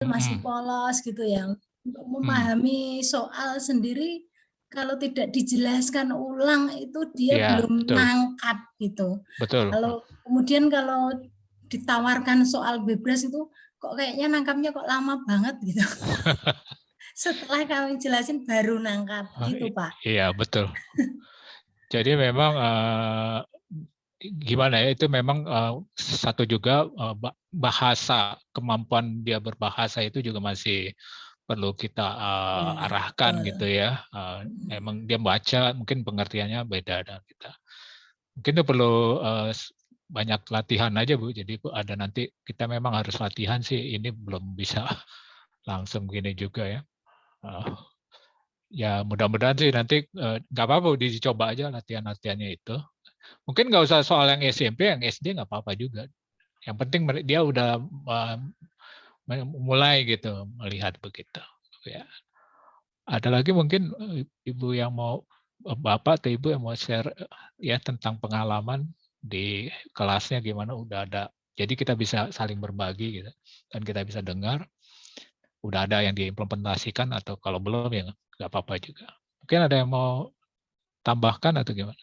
masih Mhm. polos gitu ya. Untuk Mmm. memahami soal sendiri, kalau tidak dijelaskan ulang itu dia Iya, belum betul. nangkap gitu. Betul. Kalau ditawarkan soal bebras itu, kok kayaknya nangkapnya kok lama banget gitu. Setelah kami jelasin baru nangkap, Oh, gitu Pak. iya betul. Jadi memang, gimana ya, itu memang, satu juga, bahasa, kemampuan dia berbahasa itu juga masih perlu kita, Iya, arahkan betul. gitu ya. Mhm. Memang dia baca mungkin pengertiannya beda dengan kita. Mungkin itu perlu, banyak latihan aja Bu, jadi ada nanti kita memang harus latihan sih, ini belum bisa langsung gini juga ya. Heeh. Ya mudah-mudahan sih nanti, nggak apa-apa dicoba aja latihan-latihannya itu. Mungkin nggak usah soal yang SMP, yang SD nggak apa-apa juga. Yang penting dia udah, mulai gitu melihat begitu, ya. Ada lagi mungkin, Ibu yang mau Bapak atau Ibu yang mau share, ya tentang pengalaman di kelasnya gimana, udah ada jadi kita bisa saling berbagi gitu, dan kita bisa dengar, udah ada yang diimplementasikan atau kalau belum ya nggak apa-apa juga. Mungkin ada yang mau tambahkan atau gimana?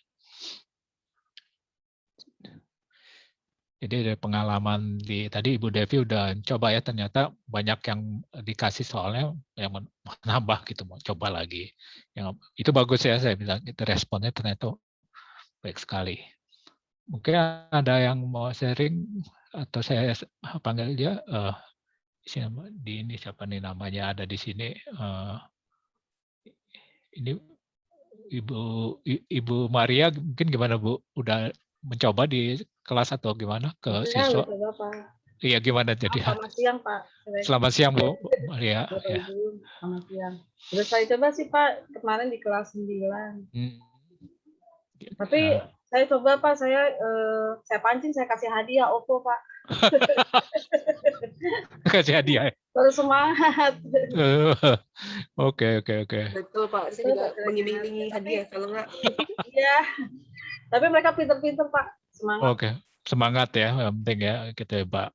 Jadi dari pengalaman tadi Ibu Devi udah coba ya, ternyata banyak yang dikasih soalnya yang menambah gitu, mau coba lagi. Yang itu bagus ya, saya bilang itu responnya ternyata baik sekali. Mungkin ada yang mau sharing atau saya panggil dia, di ini siapa nih namanya ada di sini, ini Ibu Ibu Maria mungkin gimana Bu? Udah mencoba di kelas atau gimana ke Saya udah siswa? coba, Pak. Iya gimana jadi? Selamat siang, Pak. Selamat siang Bu Maria, Bapak ya. Ibu, selamat siang. Udah saya coba sih, Pak, kemarin di kelas 9. Mmm. Tapi saya coba, Pak, saya pancing, saya kasih hadiah OVO, Pak. Kasih hadiah ya? Baru semangat. Oke oke oke. Betul, Pak. Saya Betul, juga Pak, kira-kira. mengiming-imingi hadiah, kalau enggak Iya, tapi mereka pinter-pinter, Pak. Semangat. Oke, semangat ya, yang penting ya, gitu ya, Pak.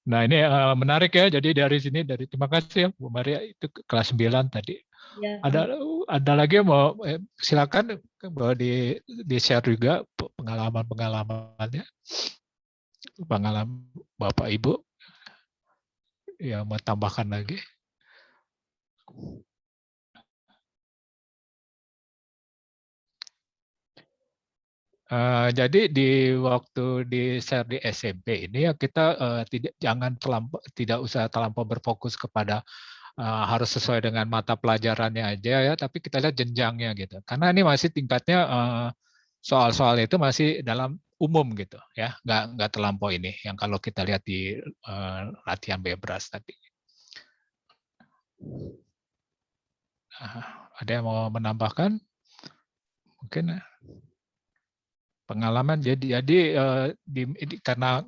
Nah ini, menarik ya, jadi dari sini terima kasih ya Bu Maria, itu kelas 9 tadi. Iya, Ada lagi yang mau silakan boleh di-share juga pengalaman-pengalamannya, pengalaman Bapak Ibu yang mau tambahkan lagi. Jadi waktu di-share di SMP ini ya kita, tidak usah terlampau berfokus kepada, harus sesuai dengan mata pelajarannya aja ya, tapi kita lihat jenjangnya gitu. Karena ini masih tingkatnya, soal-soal itu masih dalam umum gitu ya, nggak terlampau ini, yang kalau kita lihat di, latihan Bebras tadi. Ada yang mau menambahkan? Mungkin pengalaman karena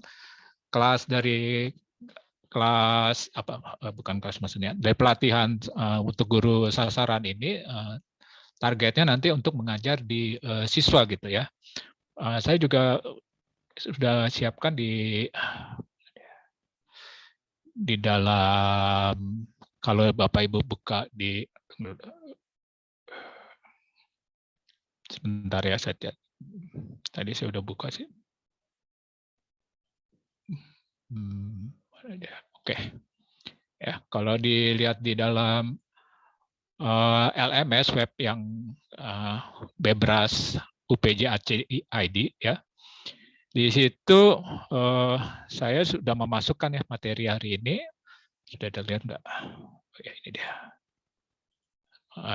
kelas bukan kelas maksudnya, dari pelatihan, untuk guru sasaran ini, targetnya nanti untuk mengajar di, siswa gitu ya. Saya juga sudah siapkan di dalam kalau Bapak Ibu buka sebentar ya, tadi saya udah buka sih. Mana dia? Oke. Ya, kalau dilihat di dalam, LMS web yang, Bebras UPJ-ACID ya. Di situ, saya sudah memasukkan ya materi hari ini. Sudah terlihat nggak? Oh ya, ini dia.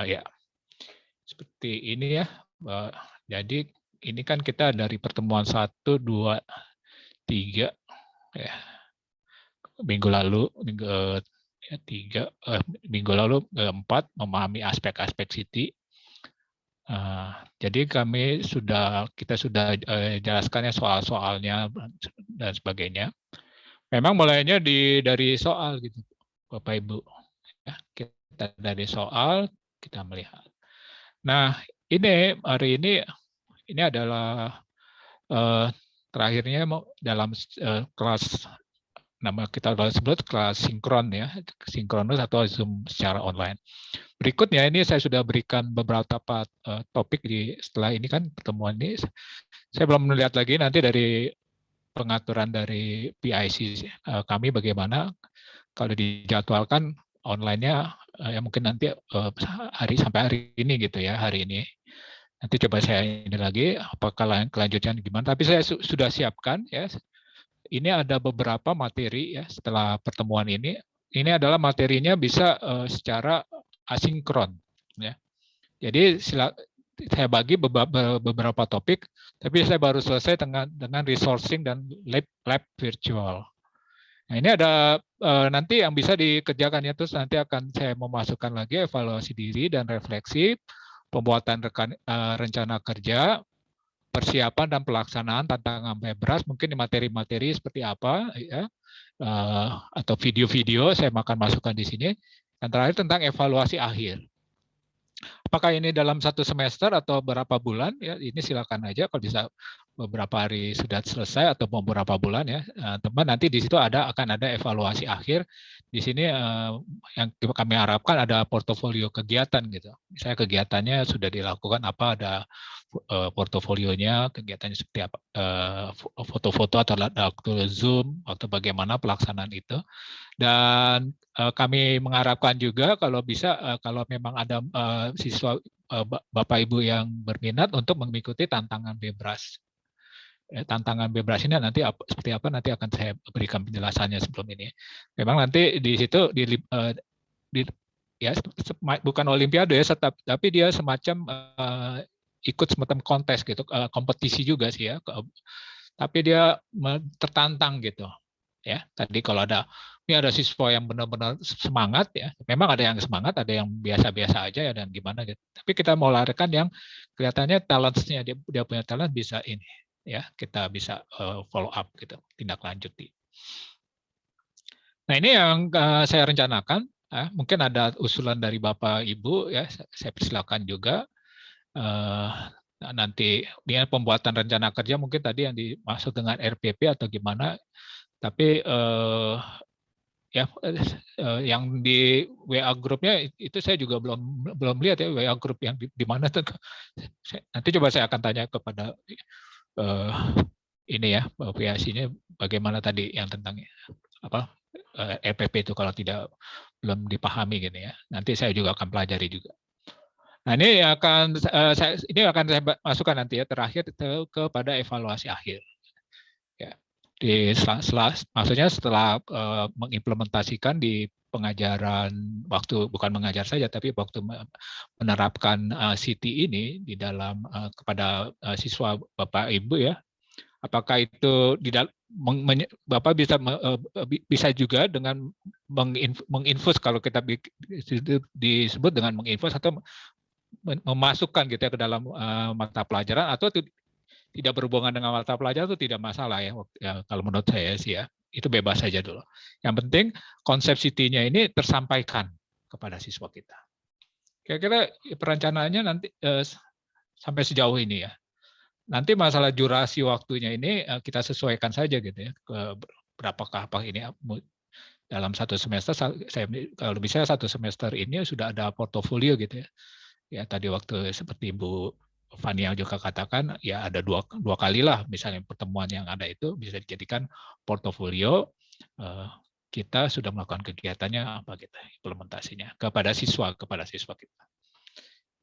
Ya. Seperti ini ya. Jadi ini kan kita dari pertemuan 1, 2, 3 ya. Minggu lalu, minggu lalu 4 memahami aspek-aspek Siti. Jadi kita sudah jelaskan ya soal-soalnya dan sebagainya. Memang mulainya dari soal gitu, Bapak Ibu. Ya, kita dari soal kita melihat. Nah, hari ini adalah terakhirnya dalam kelas nama kita sebut kelas sinkron ya, sinkronus atau Zoom secara online. Berikutnya ini saya sudah berikan beberapa topik setelah ini kan pertemuan ini. Saya belum melihat lagi nanti dari pengaturan dari PIC kami bagaimana kalau dijadwalkan online-nya ya mungkin nanti sampai hari ini gitu ya, hari ini. Nanti coba saya ini lagi apakah kelanjutan gimana, tapi saya sudah siapkan ya. Ini ada beberapa materi ya setelah pertemuan ini. Ini adalah materinya bisa secara asinkron ya. Jadi saya bagi beberapa topik, tapi saya baru selesai dengan resourcing dan lab virtual. Nah, ini ada nanti yang bisa dikerjakan ya, terus nanti akan saya memasukkan lagi evaluasi diri dan refleksi, pembuatan rencana kerja, persiapan dan pelaksanaan tantangan bebas, mungkin di materi-materi seperti apa ya, atau video-video saya akan masukkan di sini. Dan terakhir tentang evaluasi akhir. Apakah ini dalam satu semester atau berapa bulan? Ya, ini silakan aja kalau bisa beberapa hari sudah selesai atau beberapa bulan ya, teman. Nanti di situ akan ada evaluasi akhir. Di sini yang kami harapkan ada portofolio kegiatan gitu. Misalnya kegiatannya sudah dilakukan apa, ada portofolionya, kegiatannya seperti apa, foto-foto atau waktu Zoom, waktu bagaimana pelaksanaan itu. Dan kami mengharapkan juga kalau bisa, kalau memang ada siswa Bapak Ibu yang berminat untuk mengikuti tantangan Bebras. Tantangan Bebras ini nanti seperti apa nanti akan saya berikan penjelasannya sebelum ini. Memang nanti di situ ya bukan olimpiade ya, tapi dia semacam ikut semacam kontes gitu, kompetisi juga sih ya. Tapi dia tertantang gitu. Ya, tadi kalau ini ada siswa yang benar-benar semangat ya, memang ada yang semangat, ada yang biasa-biasa aja ya, dan gimana gitu. Tapi kita mau larikan yang kelihatannya talentnya dia punya talent bisa ini ya, kita bisa follow up gitu, tindak lanjuti. Nah, ini yang saya rencanakan, mungkin ada usulan dari Bapak Ibu ya, saya persilakan juga. Nanti dia pembuatan rencana kerja mungkin tadi yang dimaksud dengan RPP atau gimana. Tapi ya yang di WA grupnya itu saya juga belum lihat ya, WA grup yang di mana tuh. Nanti coba saya akan tanya kepada ini ya, PIC-nya bagaimana tadi yang tentang apa RPP itu kalau belum dipahami gini ya. Nanti saya juga akan pelajari juga. Nah, ini akan saya masukkan nanti ya terakhir kepada evaluasi akhir. Ya. Maksudnya setelah mengimplementasikan di pengajaran bukan mengajar saja tapi waktu menerapkan CT ini di dalam kepada siswa Bapak Ibu ya, apakah itu Bapak bisa juga dengan menginfus, kalau kita disebut dengan menginfus atau memasukkan gitu ya ke dalam mata pelajaran, atau tidak berhubungan dengan mata pelajaran itu tidak masalah ya, kalau menurut saya sih ya, itu bebas saja dulu. Yang penting konsep CT-nya ini tersampaikan kepada siswa kita. Kira-kira perencanaannya nanti sampai sejauh ini ya. Nanti masalah durasi waktunya ini kita sesuaikan saja gitu ya, berapakah ini dalam satu semester. Kalau bisa satu semester ini sudah ada portofolio gitu ya. Ya tadi waktu seperti Bu Fania juga katakan ya ada dua kali lah misalnya pertemuan yang ada itu bisa dijadikan portofolio, kita sudah melakukan kegiatannya apa gitu, implementasinya kepada siswa kita.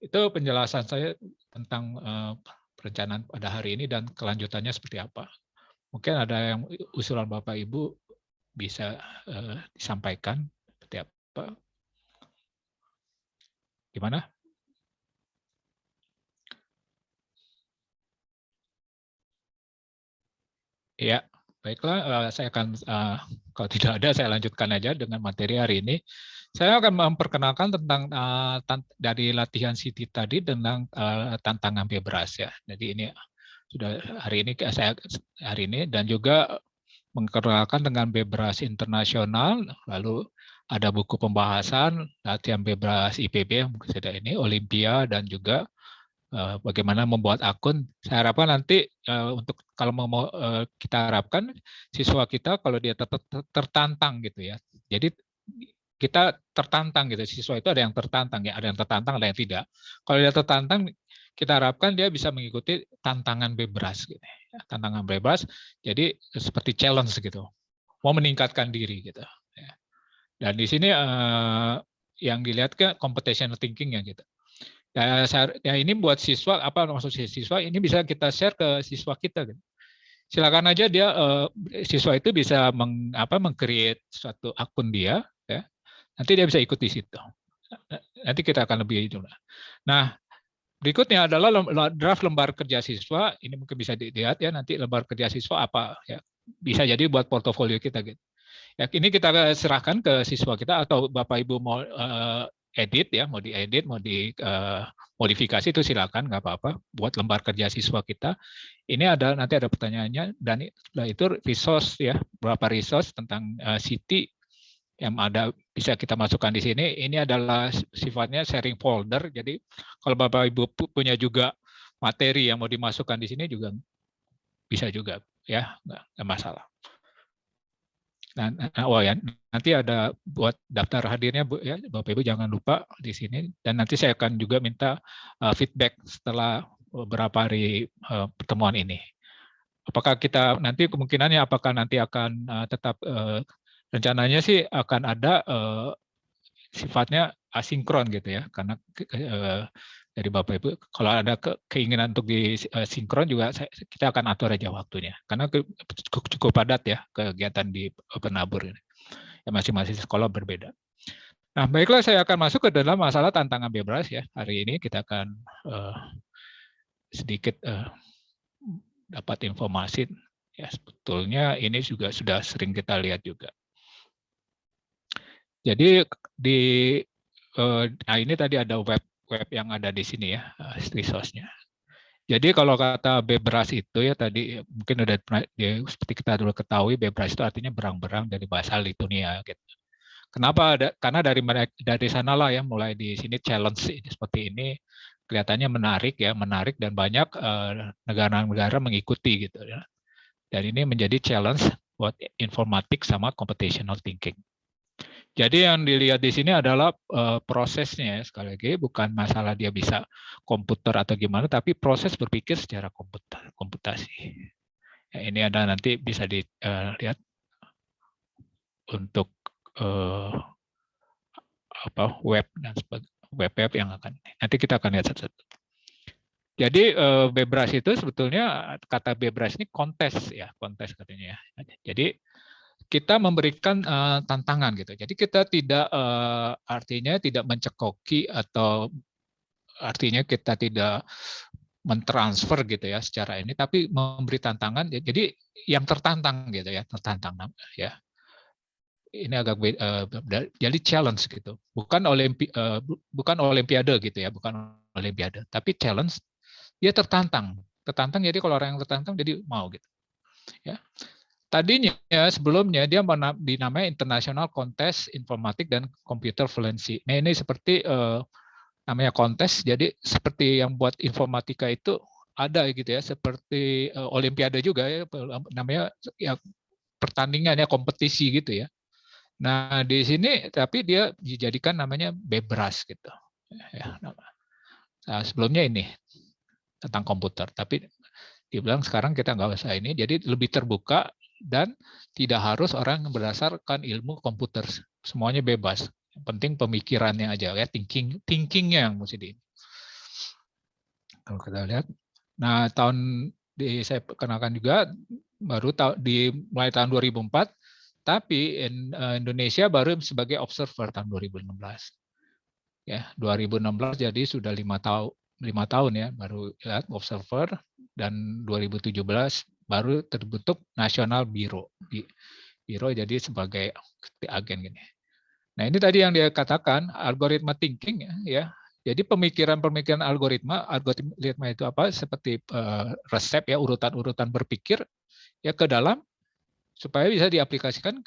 Itu penjelasan saya tentang perencanaan pada hari ini dan kelanjutannya seperti apa. Mungkin ada yang usulan Bapak Ibu bisa disampaikan seperti apa. Gimana? Ya, baiklah. Saya akan, kalau tidak ada, saya lanjutkan aja dengan materi hari ini. Saya akan memperkenalkan tentang dari latihan CT tadi tentang tantangan Bebras ya. Jadi ini sudah hari ini dan juga memperkenalkan dengan Bebras internasional, lalu ada buku pembahasan latihan Bebras IPB yang sudah ini, Olimpia, dan juga bagaimana membuat akun. Saya harapkan nanti untuk kalau mau kita harapkan siswa kita kalau dia tertantang gitu ya. Jadi kita tertantang gitu. Siswa itu ada yang tertantang ya, ada yang tertantang, ada yang tidak. Kalau dia tertantang, kita harapkan dia bisa mengikuti tantangan bebas gitu. Tantangan bebas, jadi seperti challenge gitu. Mau meningkatkan diri gitu. Dan di sini yang dilihat ke computational thinking ya gitu. Ya ini buat siswa, apa maksud siswa ini bisa kita share ke siswa kita gitu. Silakan aja dia siswa itu bisa meng-create suatu akun dia ya. Nanti dia bisa ikut di situ. Nanti kita akan lebih itu. Nah, berikutnya adalah draft lembar kerja siswa. Ini mungkin bisa dilihat ya nanti lembar kerja siswa apa ya. Bisa jadi buat portofolio kita gitu. Ya, ini kita serahkan ke siswa kita atau Bapak Ibu mau edit ya, mau diedit, mau di modifikasi itu silakan, nggak apa-apa. Buat lembar kerja siswa kita. Ini nanti ada pertanyaannya dan itu resource ya, berapa resource tentang Siti yang ada bisa kita masukkan di sini. Ini adalah sifatnya sharing folder. Jadi kalau Bapak Ibu punya juga materi yang mau dimasukkan di sini juga bisa juga ya, nggak masalah. Nah, ya nanti ada buat daftar hadirnya Bu ya, Bapak Ibu jangan lupa di sini dan nanti saya akan juga minta feedback setelah beberapa hari pertemuan ini. Apakah kita nanti kemungkinannya apakah nanti akan tetap rencananya sih akan ada sifatnya asinkron gitu ya, karena dari Bapak Ibu kalau ada keinginan untuk disinkron juga kita akan atur aja waktunya, karena cukup padat ya kegiatan di penabur ini. Ya masing-masing sekolah berbeda. Nah, baiklah saya akan masuk ke dalam masalah tantangan bebas ya. Hari ini kita akan sedikit dapat informasi ya, sebetulnya ini juga sudah sering kita lihat juga. Jadi nah ini tadi ada web yang ada di sini ya, resource-nya. Jadi kalau kata bebras itu ya tadi mungkin udah seperti kita dulu ketahui, bebras itu artinya berang-berang dari bahasa Lituania gitu. Kenapa? Karena dari sanalah ya mulai di sini challenge seperti ini kelihatannya menarik ya, menarik dan banyak negara-negara mengikuti gitu ya. Dan ini menjadi challenge buat informatik sama computational thinking. Jadi yang dilihat di sini adalah prosesnya ya, sekali lagi bukan masalah dia bisa komputer atau gimana, tapi proses berpikir secara komputasi. Ya, ini ada nanti bisa dilihat untuk web dan web yang akan nanti kita akan lihat satu-satu. Jadi bebras itu sebetulnya kata bebras ini kontes ya, kontes katanya ya. Jadi kita memberikan tantangan gitu. Jadi kita tidak artinya tidak mencekoki atau artinya kita tidak mentransfer gitu ya secara ini, tapi memberi tantangan. Jadi yang tertantang gitu ya, tertantang ya. Ini agak jadi challenge gitu. Bukan olimpiade gitu ya, bukan olimpiade, tapi challenge. Dia tertantang. Tertantang jadi kalau orang yang tertantang jadi mau gitu. Ya. Tadinya sebelumnya dia dinamai International Contest Informatik dan Computer Fluency. Nah ini seperti namanya kontes, jadi seperti yang buat informatika itu ada gitu ya, seperti olimpiade juga ya, namanya ya pertandingan ya, kompetisi gitu ya. Nah di sini tapi dia dijadikan namanya bebras gitu. Ya, nah, sebelumnya ini tentang komputer, tapi dibilang sekarang kita nggak usah ini, jadi lebih terbuka dan tidak harus orang berdasarkan ilmu komputer, semuanya bebas. Yang penting pemikirannya aja ya, thinkingnya yang mesti di. Kalau kita lihat, nah saya kenalkan juga baru mulai tahun 2004, tapi Indonesia baru sebagai observer tahun 2016. Ya, 2016 jadi sudah 5 tahun ya baru ya, observer, dan 2017 baru terbentuk National Bureau. Bureau jadi sebagai agen gini. Nah, ini tadi yang dia katakan algoritma thinking ya. Jadi pemikiran algoritma itu apa? Seperti resep ya, urutan-urutan berpikir ya ke dalam supaya bisa diaplikasikan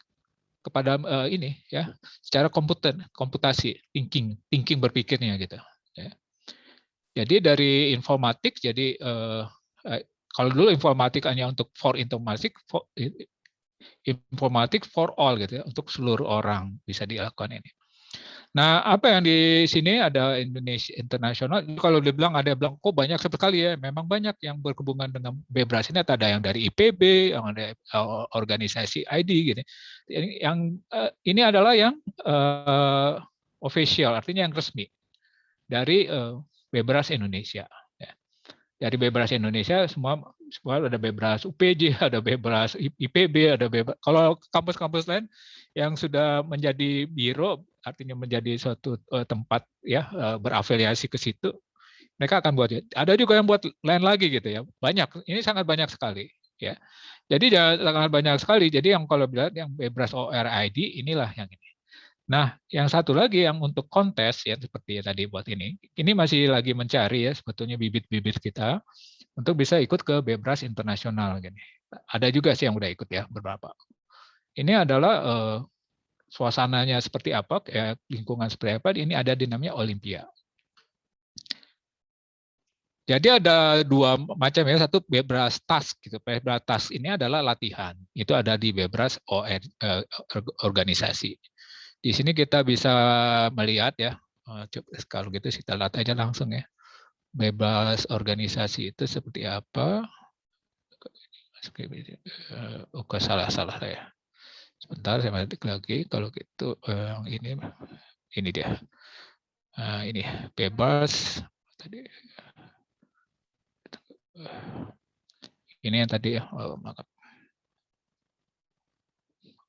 kepada ini ya, secara komputasi, thinking berpikirnya gitu ya. Jadi dari informatik, jadi kalau dulu informatik hanya untuk informatik for all gitu ya, untuk seluruh orang bisa dilakukan ini. Nah, apa yang di sini ada Indonesia Internasional, kalau dibilang ada bilang kok banyak sekali ya, memang banyak yang berhubungan dengan Bebras ini, ada yang dari IPB, yang ada organisasi ID gitu. Yang ini adalah yang official, artinya yang resmi dari Bebras Indonesia. Dari Bebras Indonesia semua ada Bebras UPJ, ada Bebras IPB, ada Bebras. Kalau kampus-kampus lain yang sudah menjadi biro, artinya menjadi suatu tempat ya berafiliasi ke situ, mereka akan buat. Ada juga yang buat lain lagi gitu ya. Banyak. Ini sangat banyak sekali ya. Jadi sangat banyak sekali. Jadi yang kalau bilang yang Bebras ORID inilah yang ini. Nah, yang satu lagi yang untuk kontes ya seperti yang tadi buat ini masih lagi mencari ya sebetulnya bibit-bibit kita untuk bisa ikut ke Bebras internasional gini. Ada juga sih yang udah ikut ya beberapa. Ini adalah suasananya seperti apa, ya, lingkungan seperti apa, ini ada di namanya Olimpia. Jadi ada dua macam ya, satu Bebras Task gitu. Bebras Task ini adalah latihan. Itu ada di Bebras organisasi. Di sini kita bisa melihat ya, kalau gitu kita lihat aja langsung ya. Bebas organisasi itu seperti apa? Oke, salah ya. Sebentar saya ketik lagi. Kalau gitu ini dia. Ini Bebas tadi. Ini yang tadi ya.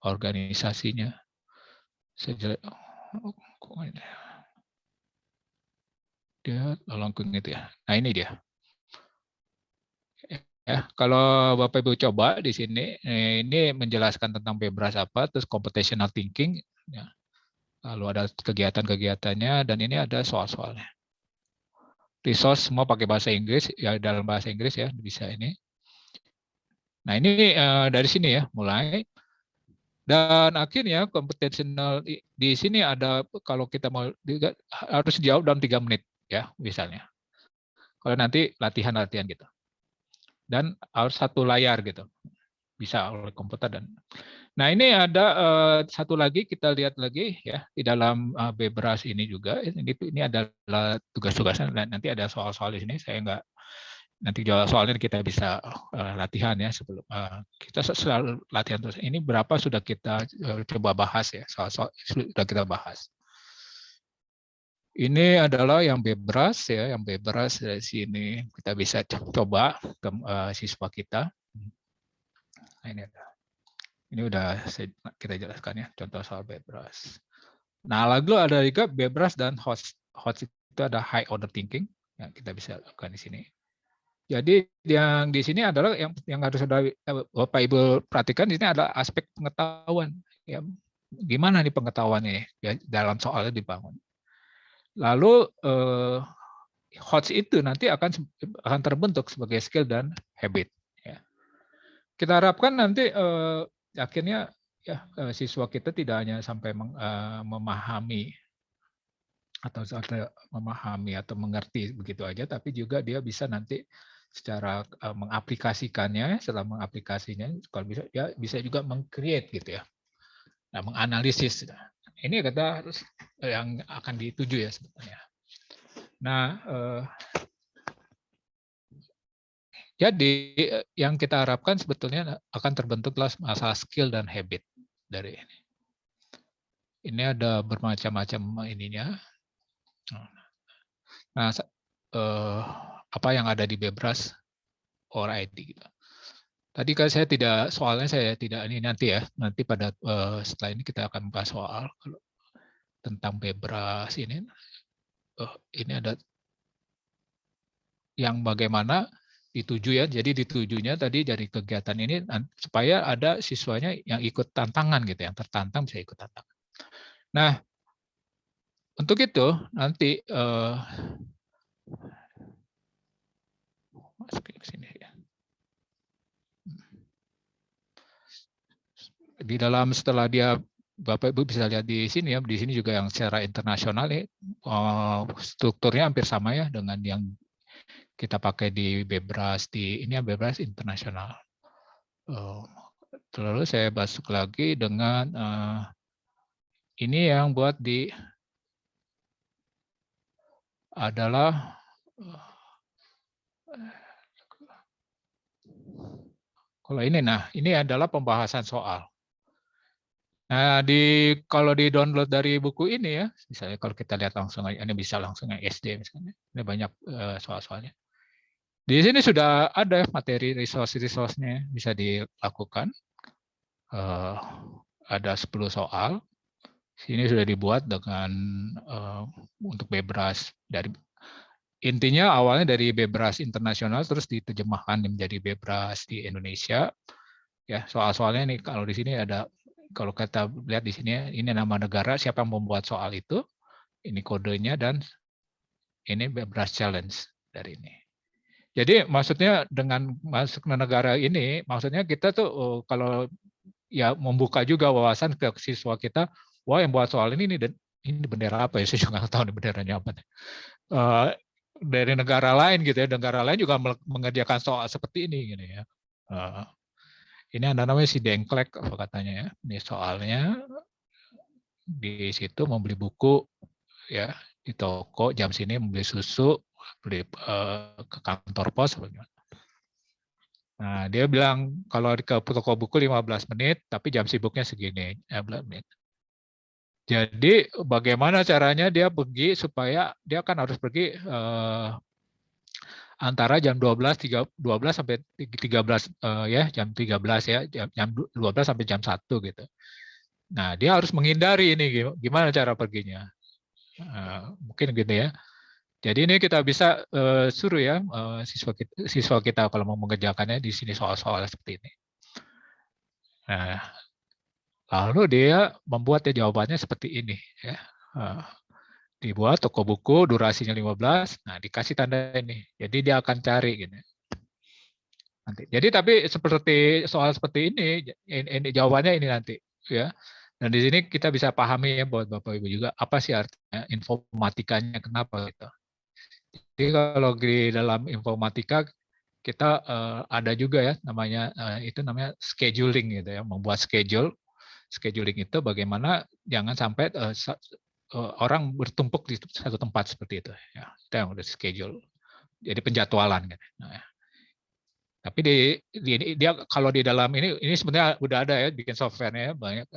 Organisasinya. Dia langsung itu ya. Nah ini dia. Ya, kalau Bapak Ibu coba di sini, ini menjelaskan tentang Bebras apa, terus computational thinking, ya. Lalu ada kegiatan-kegiatannya, dan ini ada soal-soalnya. Resource semua pakai bahasa Inggris, ya dalam bahasa Inggris ya bisa ini. Nah ini dari sini ya mulai. Dan akhirnya computational di sini ada kalau kita mau harus jawab dalam 3 menit ya misalnya. Kalau nanti latihan gitu. Dan harus satu layar gitu, bisa oleh komputer. Dan nah ini ada satu lagi, kita lihat lagi ya di dalam Bebras ini juga, ini adalah tugas-tugasnya, dan nanti ada soal-soal di sini, saya nggak nanti jawab soalnya, kita bisa latihan ya sebelum kita selalu latihan terus. Ini berapa sudah kita coba bahas ya, soal-soal sudah kita bahas. Ini adalah yang Bebras ya, yang Bebras dari sini kita bisa coba ke siswa kita. Nah, ini udah kita jelaskan ya, contoh soal Bebras. Nah, lalu ada juga Bebras dan HOTS. HOTS itu ada high order thinking, yang kita bisa lakukan di sini. Jadi yang di sini adalah yang harus Bapak Ibu perhatikan di sini adalah aspek pengetahuan. Ya, gimana nih pengetahuannya ya, dalam soalnya dibangun. Lalu HOTS itu nanti akan terbentuk sebagai skill dan habit. Ya. Kita harapkan nanti akhirnya ya siswa kita tidak hanya sampai memahami atau mengerti begitu aja, tapi juga dia bisa nanti secara mengaplikasikannya. Setelah mengaplikasinya, kalau bisa dia bisa juga meng-create gitu ya. Nah, menganalisis. Ini kata harus yang akan dituju ya sebetulnya. Nah, jadi yang kita harapkan sebetulnya akan terbentuklah masalah skill dan habit dari ini. Ini ada bermacam-macam ininya. Nah, apa yang ada di Bebras ORID gitu. Tadi kan soalnya saya tidak ini nanti ya, nanti pada setelah ini kita akan bahas soal tentang Bebras ini. Ini ada yang bagaimana dituju ya. Jadi ditujunya tadi dari kegiatan ini supaya ada siswanya yang ikut tantangan gitu, yang tertantang bisa ikut tantangan. Nah, untuk itu nanti masuk ke sini ya. Di dalam setelah dia Bapak Ibu bisa lihat di sini ya, di sini juga yang secara internasional ya, strukturnya hampir sama ya dengan yang kita pakai di Bebras, ini Bebras internasional. Lalu saya masuk lagi dengan ini yang buat di adalah kalau ini, nah ini adalah pembahasan soal. Nah, kalau di download dari buku ini ya, misalnya kalau kita lihat langsung, ini bisa langsung SD misalnya, ini banyak soal-soalnya. Di sini sudah ada materi resource-nya bisa dilakukan. Ada 10 soal. Sini sudah dibuat dengan untuk Bebras dari intinya awalnya dari Bebras internasional terus diterjemahkan menjadi Bebras di Indonesia. Ya, soal-soalnya nih kalau di sini ada, kalau kita lihat di sini ini nama negara, siapa yang membuat soal itu, ini kodenya, dan ini Bebras Challenge dari ini. Jadi maksudnya dengan masuk ke negara ini, maksudnya kita tuh kalau ya membuka juga wawasan ke siswa kita, wah yang buat soal ini bendera apa ya, saya juga nggak tahu nih benderanya apa. Dari negara lain gitu ya, negara lain juga mengerjakan soal seperti ini gitu ya. Ini ada namanya si Dengklek apa katanya ya. Ini soalnya di situ membeli buku ya di toko, jam sini membeli susu, beli ke kantor pos apa gimana. Nah, dia bilang kalau ke toko buku 15 menit, tapi jam sibuknya segini, 15 menit. Jadi bagaimana caranya dia pergi supaya dia kan harus pergi antara jam 12 sampai 13 ya, jam 13 ya, jam 12 sampai jam 1 gitu. Nah, dia harus menghindari ini gimana cara perginya. Mungkin gitu ya. Jadi ini kita bisa suruh ya siswa kita kalau mau mengerjakannya di sini soal-soal seperti ini. Nah, lalu dia membuat jawabannya seperti ini ya. Dibuat toko buku, durasinya 15, nah dikasih tanda ini. Jadi dia akan cari gitu. Nanti. Jadi tapi seperti soal seperti ini jawabannya ini nanti ya. Dan di sini kita bisa pahami ya buat Bapak Ibu juga apa sih artinya informatikanya, kenapa gitu. Jadi kalau di dalam informatika kita ada juga ya namanya itu namanya scheduling gitu ya, membuat scheduling itu bagaimana jangan sampai orang bertumpuk di satu tempat seperti itu ya. Itu yang udah schedule. Jadi penjadwalan gitu. Nah, tapi dia kalau di dalam ini sebenarnya udah ada ya bikin softwarenya ya, banyak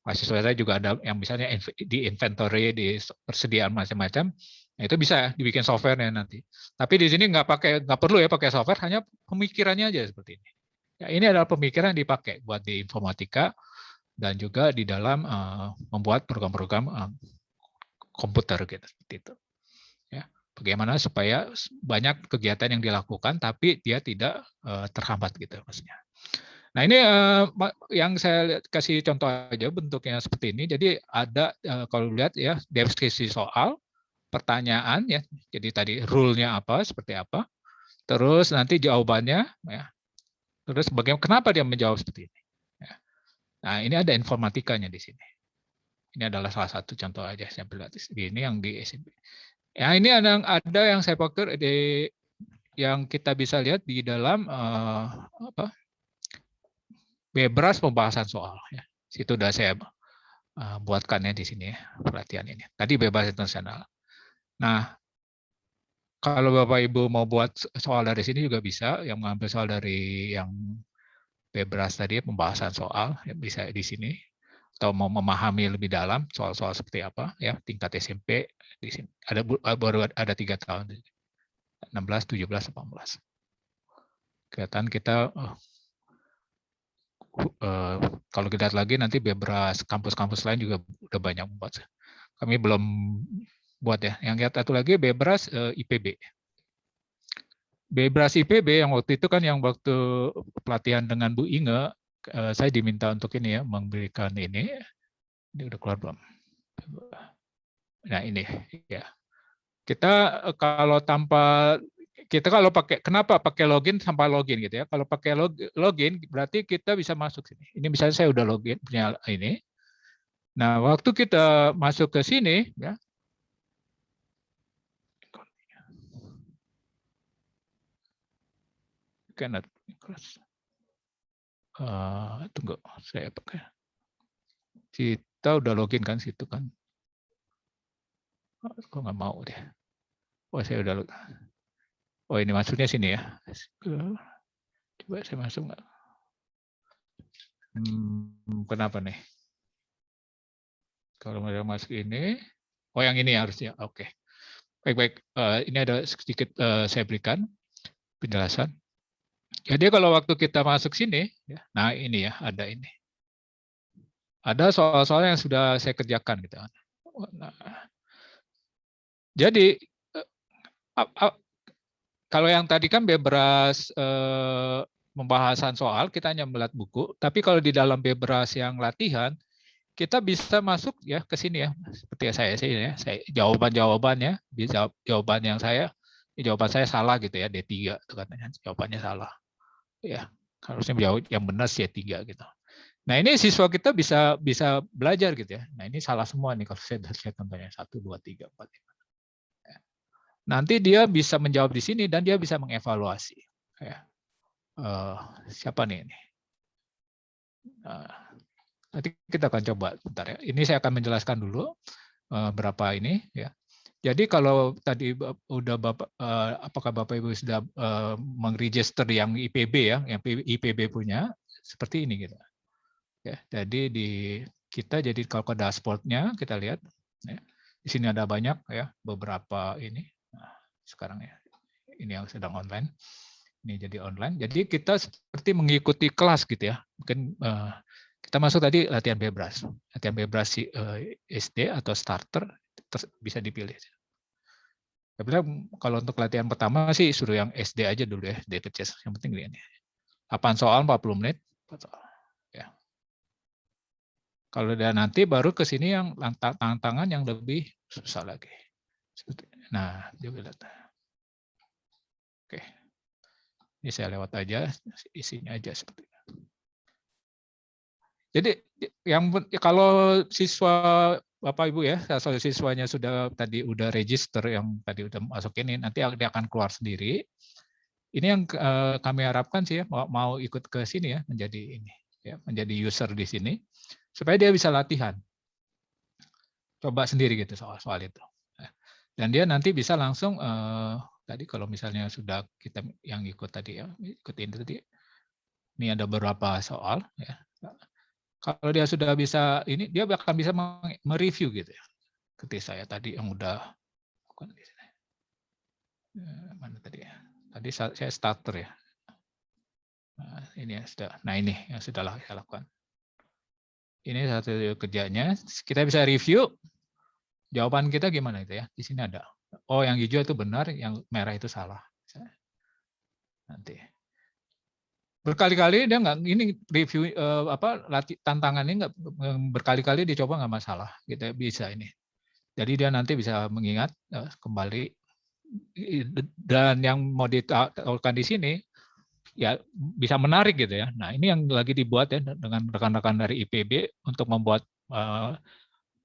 mahasiswa saya juga ada yang misalnya di inventory, di persediaan macam-macam. Nah, itu bisa dibikin softwarenya nanti. Tapi di sini nggak perlu ya pakai software, hanya pemikirannya aja seperti ini. Ya, ini adalah pemikiran yang dipakai buat di informatika dan juga di dalam membuat program-program komputer gitu seperti itu. Ya, bagaimana supaya banyak kegiatan yang dilakukan tapi dia tidak terhambat gitu maksudnya. Nah, ini yang saya kasih contoh aja bentuknya seperti ini. Jadi ada kalau lihat ya deskripsi soal, pertanyaan ya. Jadi tadi rule-nya apa, seperti apa. Terus nanti jawabannya ya. Terus bagaimana kenapa dia menjawab seperti ini. Ya. Nah, ini ada informatikanya di sini. Ini adalah salah satu contoh aja saya lihat ini yang di SMP. Ya, ini ada yang saya pakai yang kita bisa lihat di dalam Bebras pembahasan soal ya. Situ udah saya buatkannya di sini ya, pelatihan ini. Tadi bebas internasional. Nah, kalau Bapak Ibu mau buat soal dari sini juga bisa, yang mengambil soal dari yang Bebras tadi pembahasan soal ya, bisa di sini. Atau mau memahami lebih dalam soal-soal seperti apa ya, tingkat SMP di sini. Baru ada 3 tahun. 16, 17, 18. Kelihatan kita kalau kita lihat lagi nanti Bebras kampus-kampus lain juga udah banyak membuat. Kami belum buat ya. Yang lihat satu lagi Bebras IPB. Bebras IPB yang waktu itu kan yang waktu pelatihan dengan Bu Inge, saya diminta untuk ini ya, memberikan ini. Ini udah keluar belum? Nah ini ya. Kita kalau pakai, kenapa pakai login tanpa login gitu ya? Kalau pakai login berarti kita bisa masuk sini. Ini misalnya saya udah login punya ini. Nah, waktu kita masuk ke sini ya. cannot cross. Tunggu, saya pakai. Kita udah login kan situ kan? Kok nggak mau deh? Oh, saya udah. Oh, ini masuknya sini ya. Coba saya masuk nggak? Kenapa nih? Kalau mau masuk ini, oh yang ini harusnya. Oke. Baik-baik. Ini ada sedikit saya berikan penjelasan. Jadi kalau waktu kita masuk sini, ya, nah ini ya, ada ini. Ada soal-soal yang sudah saya kerjakan gitu. Nah, jadi kalau yang tadi kan bebas pembahasan soal, kita hanya melihat buku. Tapi kalau di dalam bebas yang latihan, kita bisa masuk ya ke sini ya. Seperti saya sini ya. Jawaban-jawabannya, jawaban yang jawaban saya salah gitu ya, D3 itu katanya. Jawabannya salah. Ya, harusnya jawab yang benar sih D3 gitu. Nah, ini siswa kita bisa belajar gitu ya. Nah, ini salah semua nih kalau saya contohnya 1 2 3 4 5. Nanti dia bisa menjawab di sini dan dia bisa mengevaluasi. Ya. Siapa nih ini? Nanti kita akan coba bentar ya. Ini saya akan menjelaskan dulu berapa ini ya. Jadi kalau tadi udah Bapak, apakah Bapak Ibu sudah mengregister yang IPB ya, yang IPB punya seperti ini gitu. Ya, jadi kita jadi kalau ke dashboard-nya kita lihat ya, di sini ada banyak ya beberapa ini. Nah, sekarang ya ini yang sedang online. Ini jadi online. Jadi kita seperti mengikuti kelas gitu ya. Mungkin kita masuk tadi latihan bebas. Latihan bebas SD atau starter bisa dipilih. Sebenarnya kalau untuk latihan pertama sih suruh yang SD aja dulu ya, SD kecil. Yang penting ini. 8 soal 40 menit. Ya. Kalau udah nanti baru ke sini yang tantangan yang lebih susah lagi. Nah, coba lihat. Oke. Ini saya lewat aja, isinya aja seperti ini. Jadi yang kalau siswa Bapak Ibu ya, kalau siswanya sudah register yang tadi udah masuk ini, nanti dia akan keluar sendiri. Ini yang kami harapkan sih ya, mau ikut ke sini ya, menjadi ini ya, menjadi user di sini supaya dia bisa latihan. Coba sendiri gitu soal itu. Dan dia nanti bisa langsung tadi kalau misalnya sudah kita yang ikut tadi ya, ikutin tadi. Ini ada beberapa soal ya. Kalau dia sudah bisa ini, dia akan bisa mereview gitu ya. Seperti saya tadi yang udah bukan di sini. Mana tadi ya? Tadi saya starter ya. Nah, ini ya sudah. Nah, ini yang sudah saya lakukan. Ini satu kerjanya. Kita bisa review jawaban kita gimana itu ya. Di sini ada. Oh, yang hijau itu benar, yang merah itu salah. Nanti berkali-kali dia nggak ini review tantangannya nggak berkali-kali dicoba nggak masalah gitu bisa ini. Jadi dia nanti bisa mengingat kembali dan yang mau ditawarkan di sini ya bisa menarik gitu ya. Nah, ini yang lagi dibuat ya dengan rekan-rekan dari IPB untuk membuat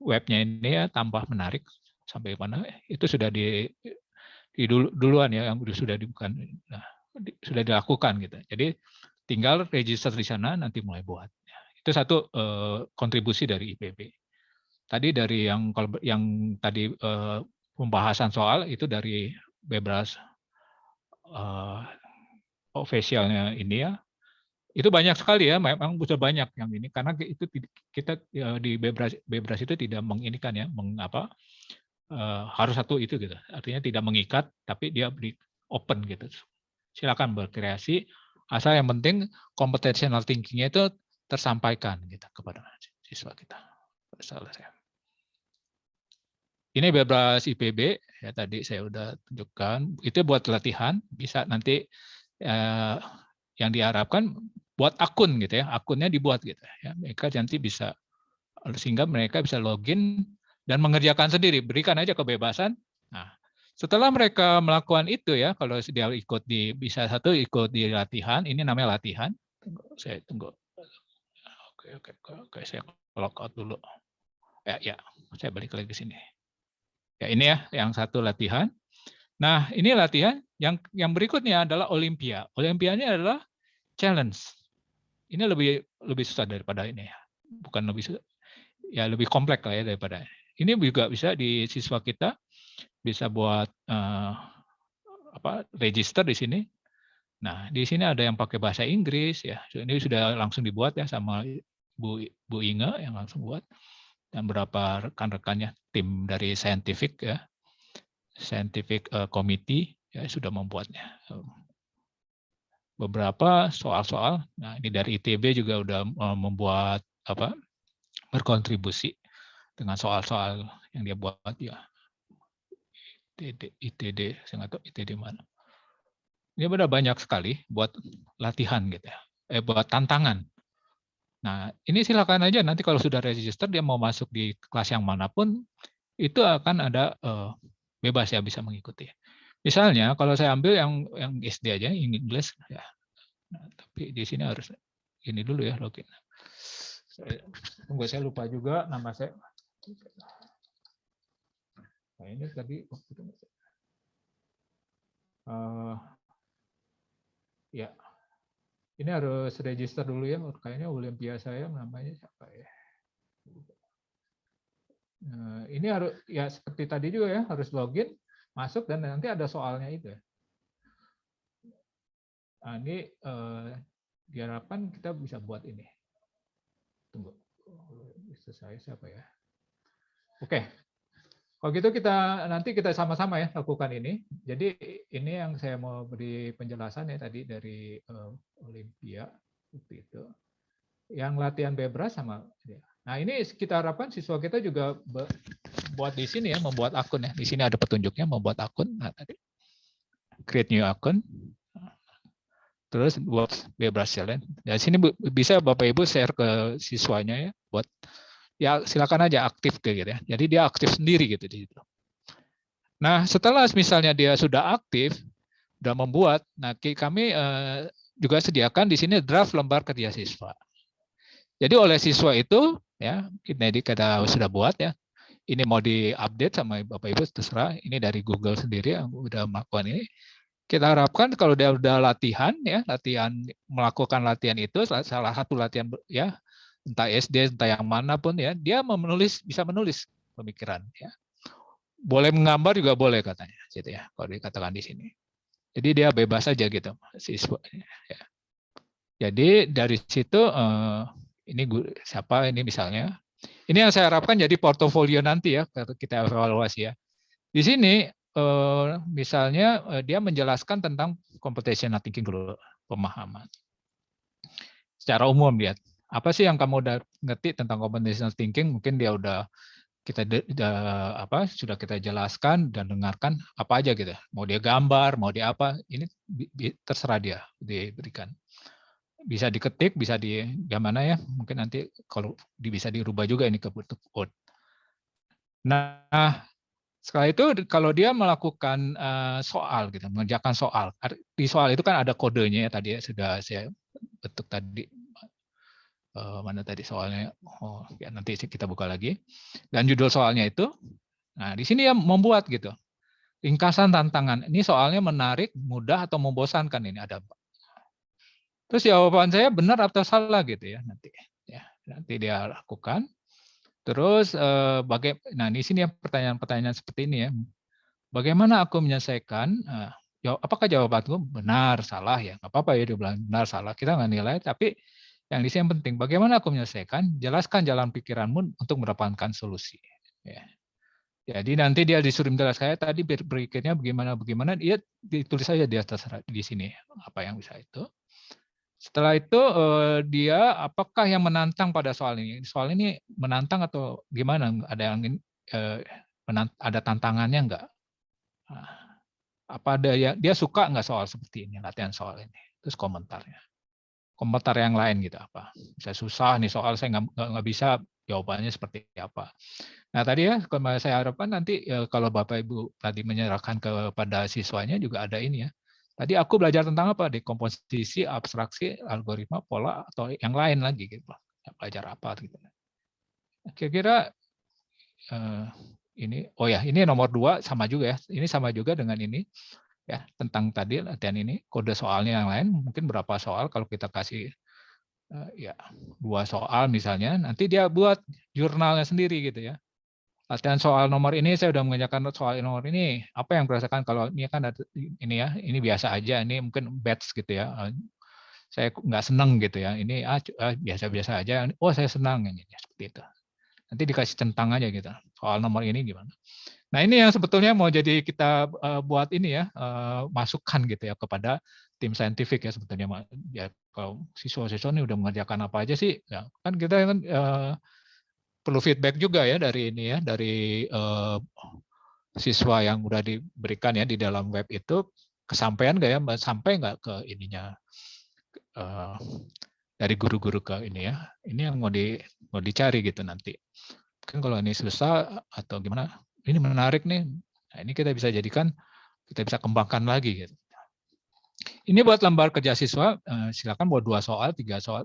webnya ini ya tambah menarik sampai mana itu sudah duluan ya yang sudah sudah dilakukan gitu. Jadi tinggal register di sana nanti mulai buat. Itu satu kontribusi dari IPB. Tadi dari yang tadi pembahasan soal itu dari bebas officialnya ini ya. Itu banyak sekali ya, memang sudah banyak yang ini karena itu kita di bebas itu tidak menginikan ya, harus satu itu gitu. Artinya tidak mengikat tapi dia beri open gitu. Silakan berkreasi. Asal yang penting computational thinking-nya itu tersampaikan gitu kepada siswa kita. Ini bebas IPB ya tadi saya udah tunjukkan. Itu buat latihan bisa nanti yang diharapkan buat akun gitu ya. Akunnya dibuat gitu ya. Mereka nanti bisa sehingga mereka bisa login dan mengerjakan sendiri. Berikan aja kebebasan. Nah, setelah mereka melakukan itu ya, kalau dia ikut bisa ikut di latihan, ini namanya latihan. Saya tunggu. Oke, saya log out dulu. Ya, saya balik lagi ke sini. Ya ini ya, yang satu latihan. Nah ini latihan, Yang berikutnya adalah Olimpia. Olimpianya adalah challenge. Ini lebih susah daripada ini ya. Bukan lebih susah, ya lebih kompleks lah ya daripada ini. Juga bisa di siswa kita bisa buat register di sini. Nah, di sini ada yang pakai bahasa Inggris ya. Ini sudah langsung dibuat ya sama Bu Inge yang langsung buat, dan beberapa rekan-rekannya tim dari scientific committee ya sudah membuatnya. Beberapa soal-soal. Nah, ini dari ITB juga udah membuat berkontribusi dengan soal-soal yang dia buat ya. ITD, saya nggak tahu ITD mana. Ini benar banyak sekali buat latihan gitu ya. Buat tantangan. Nah, ini silakan aja nanti kalau sudah register dia mau masuk di kelas yang manapun itu akan ada bebas ya bisa mengikuti. Misalnya kalau saya ambil yang SD aja English ya. Nah, tapi di sini harus ini dulu ya login. Saya lupa juga nama saya. Nah, ini tadi ya. Ini harus register dulu ya. Kayaknya Olimpia saya namanya siapa ya? Nah, ini harus ya seperti tadi juga ya, harus login, masuk dan nanti ada soalnya itu ya. Nah, ini diharapkan kita bisa buat ini. Tunggu. Saya siapa ya? Oke. Kalau gitu nanti kita sama-sama ya lakukan ini. Jadi ini yang saya mau beri penjelasan ya tadi dari Olimpia itu. Yang latihan bebras sama dia. Nah, ini kita harapkan siswa kita juga buat di sini ya, membuat akun ya. Di sini ada petunjuknya membuat akun. Nah, tadi create new akun. Terus buat bebras challenge. Dari sini bisa Bapak Ibu share ke siswanya ya buat ya silakan aja aktif gitu ya. Jadi dia aktif sendiri gitu di situ. Nah, setelah misalnya dia sudah aktif, sudah membuat, nah kami juga sediakan di sini draft lembar kerja siswa. Jadi oleh siswa itu ya, kita sudah buat ya. Ini mau diupdate sama Bapak Ibu terserah. Ini dari Google sendiri yang udah melakukan ini. Kita harapkan kalau dia udah latihan ya, melakukan latihan itu salah satu latihan ya, entah SD entah yang manapun ya, dia bisa menulis pemikiran ya. Boleh menggambar juga boleh katanya gitu ya, kalau dikatakan di sini. Jadi dia bebas aja gitu siswa ya. Jadi dari situ ini siapa ini misalnya. Ini yang saya harapkan jadi portofolio nanti ya kita evaluasi ya. Di sini misalnya dia menjelaskan tentang computational thinking dulu, pemahaman. Secara umum lihat, apa sih yang kamu udah ngerti tentang computational thinking? Mungkin dia sudah kita jelaskan dan dengarkan apa aja gitu. Mau dia gambar, mau dia apa, ini terserah dia diberikan. Bisa diketik, bisa gimana ya? Mungkin nanti kalau bisa dirubah juga ini ke bentuk code. Nah, setelah itu kalau dia melakukan soal gitu, mengerjakan soal. Di soal itu kan ada kodenya ya tadi ya, sudah saya bentuk tadi. Mana tadi soalnya? Oh, ya nanti kita buka lagi. Dan judul soalnya itu, nah di sini ya membuat gitu. Ringkasan tantangan. Ini soalnya menarik, mudah atau membosankan ini ada. Terus jawaban saya benar atau salah gitu ya nanti. Ya, nanti dia lakukan. Terus nah di sini ya pertanyaan-pertanyaan seperti ini ya. Bagaimana aku menyelesaikan? Apakah jawabanku benar, salah ya? Nggak apa-apa ya dia bilang benar, salah. Kita nggak nilai, tapi yang di sini yang penting, bagaimana aku menyelesaikan? Jelaskan jalan pikiranmu untuk mendapatkan solusi. Ya. Jadi nanti dia disuruh menjelaskan tadi berikutnya bagaimana, dia ditulis saja di atas di sini apa yang bisa itu. Setelah itu dia apakah yang menantang pada soal ini? Soal ini menantang atau gimana? Ada yang ada tantangannya enggak? Apa ada ya dia suka nggak soal seperti ini, latihan soal ini? Terus komentarnya. Komentar yang lain gitu apa? Bisa susah nih soal saya nggak bisa jawabannya seperti apa. Nah tadi ya saya harapkan nanti kalau Bapak Ibu tadi menyerahkan kepada siswanya juga ada ini ya. Tadi aku belajar tentang apa? Dekomposisi, abstraksi, algoritma, pola atau yang lain lagi gitu. Belajar apa gitu. Kira-kira ini oh ya ini nomor 2 sama juga ya. Ini sama juga dengan ini. ya tentang tadi latihan ini. Kode soalnya yang lain mungkin berapa soal kalau kita kasih ya 2 soal misalnya, nanti dia buat jurnalnya sendiri gitu ya. Latihan soal nomor ini saya udah mengerjakan soal nomor ini, apa yang dirasakan kalau ini kan ini ya, ini biasa aja, ini mungkin batch gitu ya. Saya nggak senang gitu ya, ini biasa-biasa aja, oh saya senang ini seperti itu. Nanti dikasih centang aja gitu. Soal nomor ini gimana. Nah, ini yang sebetulnya mau jadi kita buat ini ya, masukan gitu ya kepada tim saintifik ya sebetulnya. Ya kalau siswa-siswa ini udah mengerjakan apa aja sih? Ya, kan kita kan perlu feedback juga ya dari ini ya, dari siswa yang udah diberikan ya di dalam web itu, kesampaian nggak ya, sampai nggak ke ininya dari guru-guru ke ini ya. Ini yang mau dicari gitu nanti. Mungkin kalau ini susah atau gimana, ini menarik nih. Nah, ini kita bisa jadikan, kita bisa kembangkan lagi gitu. Ini buat lembar kerja siswa, silakan buat 2 soal, 3 soal,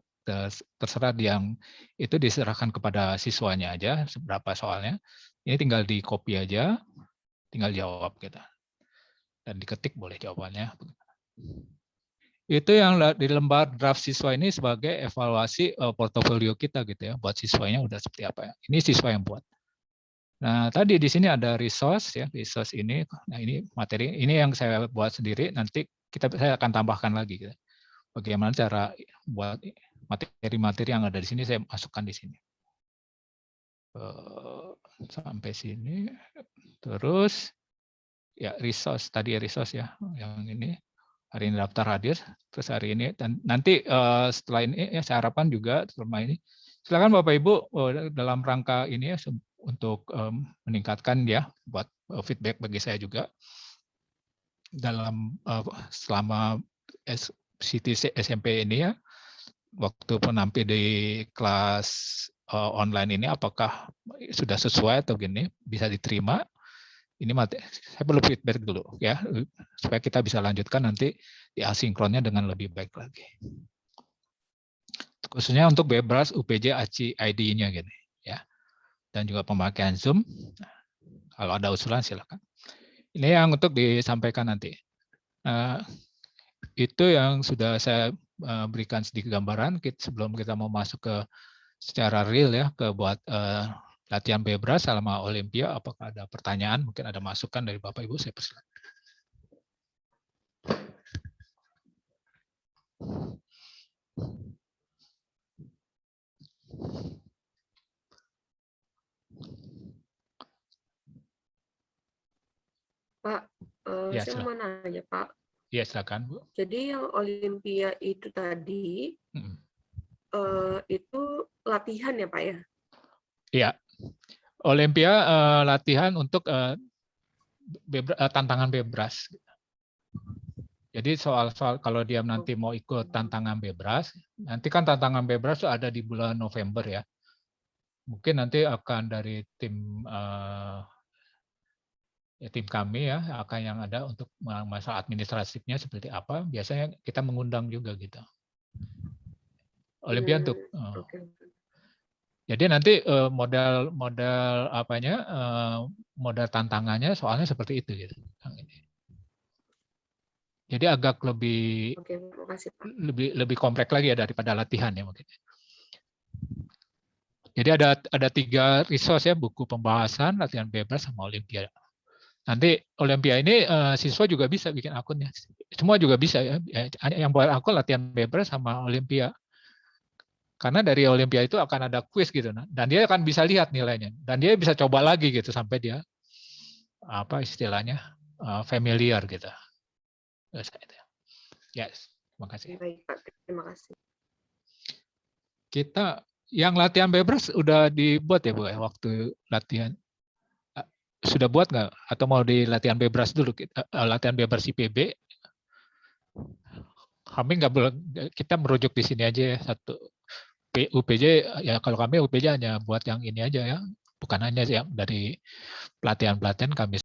terserah yang itu diserahkan kepada siswanya aja, seberapa soalnya. Ini tinggal di copy aja, tinggal jawab gitu. Dan diketik boleh jawabannya. Itu yang di lembar draft siswa ini sebagai evaluasi portofolio kita gitu ya, buat siswanya udah seperti apa ya. Ini siswa yang buat. Nah, tadi di sini ada resource ya, resource ini. Nah, ini materi, ini yang saya buat sendiri, nanti saya akan tambahkan lagi gitu. Bagaimana cara buat materi-materi yang ada di sini saya masukkan di sini. Sampai sini. Terus ya resource tadi ya, resource ya, yang ini hari ini daftar hadir, terus hari ini dan nanti setelah ini ya saya harapkan juga selama ini silakan Bapak Ibu dalam rangka ini ya untuk meningkatkan ya buat feedback bagi saya juga dalam selama CTC SMP ini ya, waktu penampil di kelas online ini apakah sudah sesuai atau gini bisa diterima. Ini saya perlu feedback dulu ya supaya kita bisa lanjutkan nanti di asinkronnya dengan lebih baik lagi. Khususnya untuk Bebras, UPJ, ACI, ID-nya gini ya. Dan juga pemakaian Zoom. Kalau ada usulan silakan. Ini yang untuk disampaikan nanti. Itu yang sudah saya berikan sedikit gambaran sebelum kita mau masuk ke secara real ya ke buat latihan Bebras selama Olimpia. Apakah ada pertanyaan? Mungkin ada masukan dari Bapak Ibu, saya persilakan. Pak, saya mau nanya Pak. Ya silakan Bu. Jadi yang Olimpia itu tadi itu latihan ya Pak ya? Iya, Olimpia latihan untuk tantangan Bebras. Jadi soal-soal kalau dia nanti mau ikut tantangan Bebras, nanti kan tantangan Bebras itu ada di bulan November ya. Mungkin nanti akan dari tim tim kami ya akan yang ada untuk masalah administratifnya seperti apa. Biasanya kita mengundang juga gitu. Olimpia untuk. Jadi nanti model apanya, model tantangannya soalnya seperti itu gitu. Jadi agak lebih lebih kompleks lagi ya daripada latihan ya mungkin. Jadi ada 3 resource ya, buku pembahasan, latihan Bebras sama Olimpia. Nanti Olimpia ini siswa juga bisa bikin akunnya. Semua juga bisa ya. Yang buat akun latihan Bebras sama Olimpia. Karena dari Olimpia itu akan ada quiz gitu, dan dia akan bisa lihat nilainya, dan dia bisa coba lagi gitu sampai dia apa istilahnya familiar gitu. Yes, terima kasih. Baik Pak, terima kasih. Kita yang latihan Bebras udah dibuat ya Bu, waktu latihan sudah buat nggak? Atau mau di latihan Bebras dulu? Latihan Bebras IPB. Kami nggak boleh, kita merujuk di sini aja ya satu. UPJ ya kalau kami UPJ hanya buat yang ini aja ya, bukan hanya yang dari pelatihan-pelatihan kami